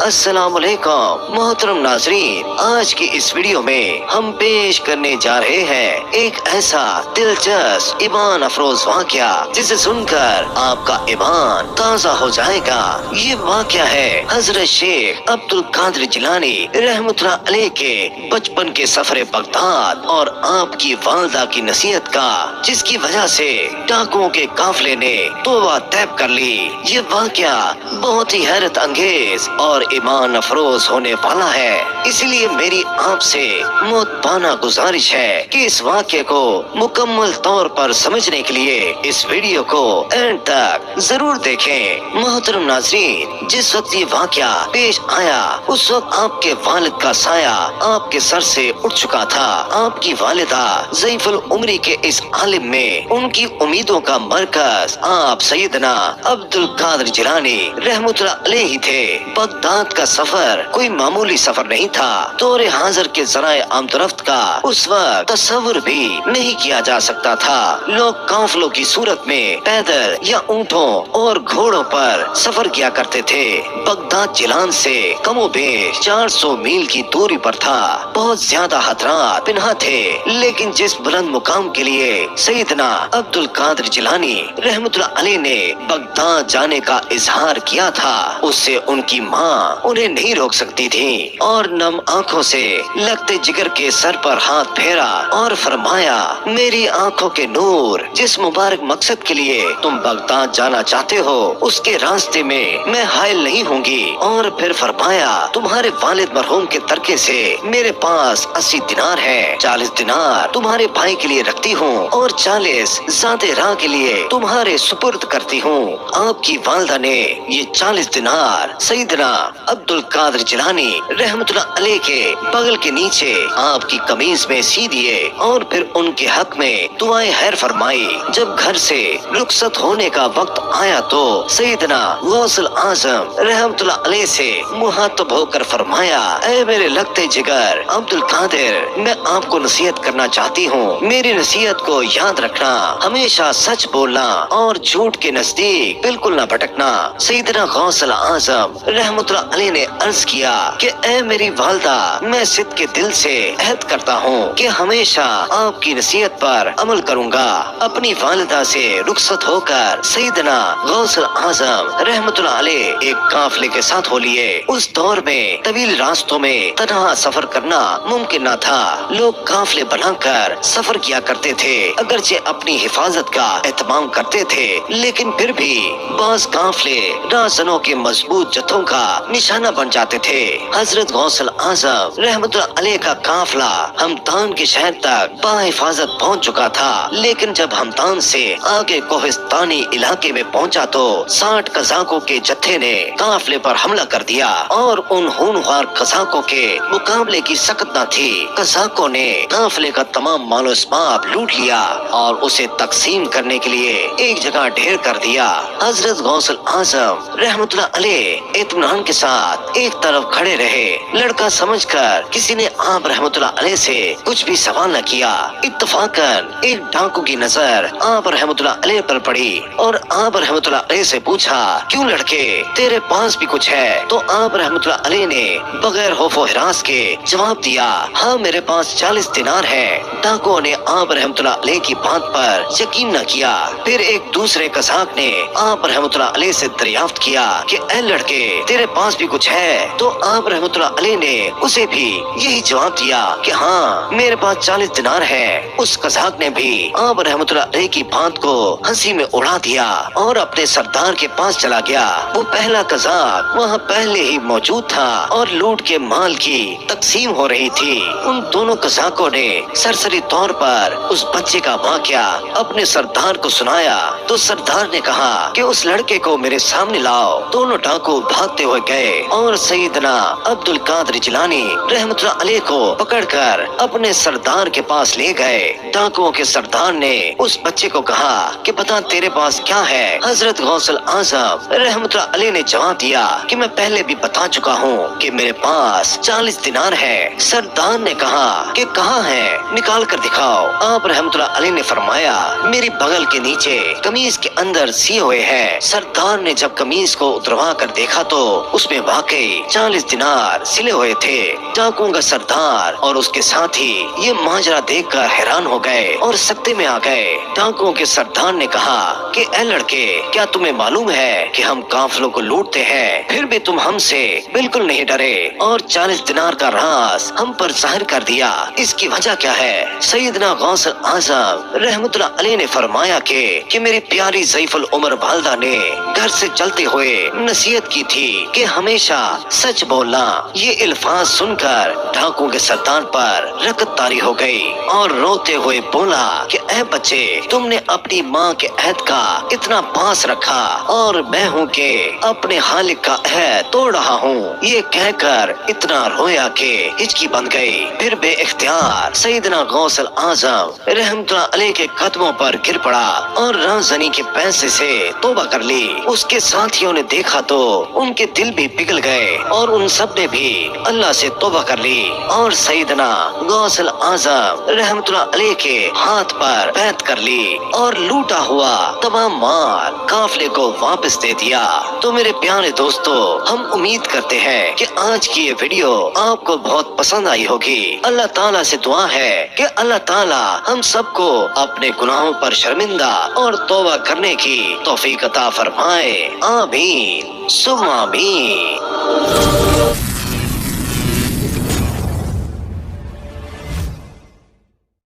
अस्सलाम वालेकुम मोहतरम नाजरीन, आज की इस वीडियो में हम पेश करने जा रहे हैं एक ऐसा दिलचस्प ईमान अफरोज वाकया जिसे सुनकर आपका ईमान ताज़ा हो जाएगा। ये वाकया है हजरत शेख अब्दुल कादिर जिलानी रहमतुल्लाह अलैह के बचपन के सफर बगदाद और आपकी वालदा की नसीहत का, जिसकी वजह से डाकुओं के काफिले ने तौबा तैब कर ली। ये वाकया बहुत ही हैरत अंगेज और ईमान अफरोज होने वाला है, इसलिए मेरी आपसे मोहब्बाना गुजारिश है कि इस वाक़े को मुकम्मल तौर पर समझने के लिए इस वीडियो को एंड तक जरूर देखें। मोहतरम नाज़रीन, जिस वक्त ये वाक़या पेश आया उस वक्त आपके वालिद का साया आपके सर से उठ चुका था। आपकी वालिदा ज़ईफुल उम्री के इस आलिम में उनकी उम्मीदों का मरकज आप सैयदना अब्दुल कादिर जिलानी रहमतुल्लाह अलैह ही थे। बगदाद का सफर कोई मामूली सफर नहीं था। दौरे हाजिर के जराए आमदरफ्त का उस वक्त तस्वुर भी नहीं किया जा सकता था। लोग काफिलों की सूरत में पैदल या ऊँटों और घोड़ों पर सफर किया करते थे। बगदाद जिलान से कमोबेश 400 मील की दूरी पर था। बहुत ज्यादा खतरात पिन्हा थे, लेकिन जिस बुलंद मुकाम के लिए सैयदना अब्दुल कादिर जिलानी रहमतुल्लाह अलैह ने बगदाद जाने का इजहार किया था, उससे उनकी माँ उन्हें नहीं रोक सकती थी और नम आंखों से लगते जिगर के सर पर हाथ फेरा और फरमाया, मेरी आंखों के नूर, जिस मुबारक मकसद के लिए तुम बगदाद जाना चाहते हो उसके रास्ते में मैं हायल नहीं होंगी। और फिर फरमाया, तुम्हारे वालिद मरहूम के तरके से मेरे पास 80 दिनार है। 40 दिनार तुम्हारे भाई के लिए रखती हूँ और 40 ज़ाते राह के लिए तुम्हारे सुपुर्द करती हूँ। आपकी वालदा ने ये 40 दिनार सैयदना अब्दुल कादिर जिलानी रहमतुल्लाह अलैह के बगल के नीचे आपकी कमीज में सी दिए और फिर उनके हक में दुआएं खैर फरमाई। जब घर से रुखसत होने का वक्त आया तो सैयदना गौसुल आजम रहमतुल्लाह अलैह से मुहातब होकर फरमाया, ऐ मेरे लगते जिगर अब्दुल कादिर, मैं आपको नसीहत करना चाहती हूँ। मेरी नसीहत को याद रखना, हमेशा सच बोलना और झूठ के नजदीक बिल्कुल न भटकना। सैयदना गौसुल आजम रहमतुल्लाह अलैह ने अर्ज किया कि ऐ मेरी वालदा, मैं सिद्ध के दिल से अहद करता हूँ कि हमेशा आपकी नसीहत पर अमल करूँगा। अपनी वालिदा से रुखसत होकर सैयदना गौसुल आजम रहमतुल्लाह अलैह एक काफिले के साथ हो लिए। उस दौर में तवील रास्तों में तन्हा सफर करना मुमकिन न था। लोग काफिले बनाकर सफर किया करते थे, अगरचे अपनी हिफाजत का एहतमाम करते थे, लेकिन फिर भी बाज़ काफिले राहज़नों के मजबूत जत्थों का निशाना बन जाते थे। हजरत गौसुल आजम रहमतुल्लाह अलैह का काफिला हमदान के शहर तक बाहिफाजत पहुंच चुका था, लेकिन जब हमदान से आगे कोहिस्तानी इलाके में पहुंचा तो 60 कज़ाकों के जत्थे ने काफिले पर हमला कर दिया और उन होनहार कज़ाकों के मुकाबले की सकत न थी। कज़ाकों ने काफिले का तमाम मालो असबाब लूट लिया और उसे तकसीम करने के लिए एक जगह ढेर कर दिया। हजरत गौसुल आजम रहमतुल्लाह अलैह इत्मीनान के साथ एक तरफ खड़े रहे। लड़का समझकर किसी ने आप रहमतुल्लाह अलैह से कुछ भी सवाल न किया। इत्तफाकन एक डाकू की नजर आप रहमतुल्लाह अलैह पर पड़ी और आप रहमतुल्लाह अलैह से पूछा, क्यों लड़के, तेरे पास भी कुछ है? तो आप रहमतुल्लाह अलैह ने बगैर खौफो हिरास के जवाब दिया, हाँ मेरे पास 40 दिनार है। डाकुओं ने आप रहमतुल्लाह अलैह की बात पर यकीन न किया। फिर एक दूसरे कज़ाक ने आप रहमतुल्लाह अलैह से दरियाफ्त किया कि ऐ लड़के, तेरे पास भी कुछ है? तो आप रहमतुल्लाह अलैह ने उसे भी यही जवाब दिया कि हाँ मेरे पास 40 दिनार है। उस कज़ाक ने भी आप रहमतुल्लाह अलैह की बात को हंसी में उड़ा दिया और अपने सरदार के पास चला गया। वो पहला कज़ाक वहाँ पहले ही मौजूद था और लूट के माल की तकसीम हो रही थी। उन दोनों कज़ाकों ने सरसरी तौर पर उस बच्चे का वाकया अपने सरदार को सुनाया तो सरदार ने कहा कि उस लड़के को मेरे सामने लाओ। दोनों डाकू भागते हुए गए और सैयदना अब्दुल कादिर जिलानी रहमतुल्लाह अलैह को पकड़कर अपने सरदार के पास ले गए। डाकुओं के सरदार ने उस बच्चे को कहा कि बता तेरे पास क्या है? हजरत गौसुल आजम रहमतुल्लाह अलैह ने जवाब दिया कि मैं पहले भी बता चुका हूँ कि मेरे पास 40 दिनार है। सरदार ने कहा कि कहाँ है, निकाल कर दिखाओ। आप रहमतुल्लाह अलैह ने फरमाया, मेरी बगल के नीचे कमीज के अंदर सिए हुए हैं। सरदार ने जब कमीज को उतरवा कर देखा तो उसमें वाकई 40 दिनार सिले हुए थे। डाकुओं का सरदार और उसके साथी ये माजरा देखकर हैरान हो गए और सख्ते में आ गए। डाकुओं के सरदार ने कहा कि ए लड़के, क्या तुम्हें मालूम है कि हम काफिलों को लूटते हैं, फिर भी तुम हमसे बिल्कुल नहीं डरे और 40 दिनार का राज हम पर जाहिर कर दिया। इसकी वजह क्या है? सैयदना गौसुल आजम रहमतुल्लाह अलैह ने फरमाया कि मेरी प्यारी ज़ईफुल उमर वालदा ने घर से चलते हुए नसीहत की थी कि हमेशा सच बोलना। ये अल्फाज सुनकर डाकुओं के सरदार पर रकत तारी हो गई और रोते हुए बोला कि ए बच्चे, तुमने अपनी माँ के अहद का इतना पास रखा और मैं हूँ कि अपने खालिक का अहद तोड़ रहा हूँ। ये कहकर इतना रोया कि हिचकी बन गई। फिर बे इख्तियार सैयदना गौसुल आजम रहमतुल्लाह अलैह के कदमों पर गिर पड़ा और राजनी के पैसे से तौबा कर ली। उसके साथियों ने देखा तो उनके दिल भी पिघल गए और उन सब ने भी अल्लाह से तौबा कर ली और सैयदना गौसुल आजम रहमतुल्लाह अलैह के हाथ पर बैत कर ली और लूटा हुआ तमाम माल काफिले को वापस दे दिया। तो मेरे प्यारे दोस्तों, हम उम्मीद करते हैं कि आज की ये वीडियो आपको बहुत पसंद आई होगी। अल्लाह ताला से दुआ है कि अल्लाह ताला हम सबको अपने गुनाहों पर शर्मिंदा और तौबा करने की तौफीक अता फरमाए। आमीन सुम्मा आमीन।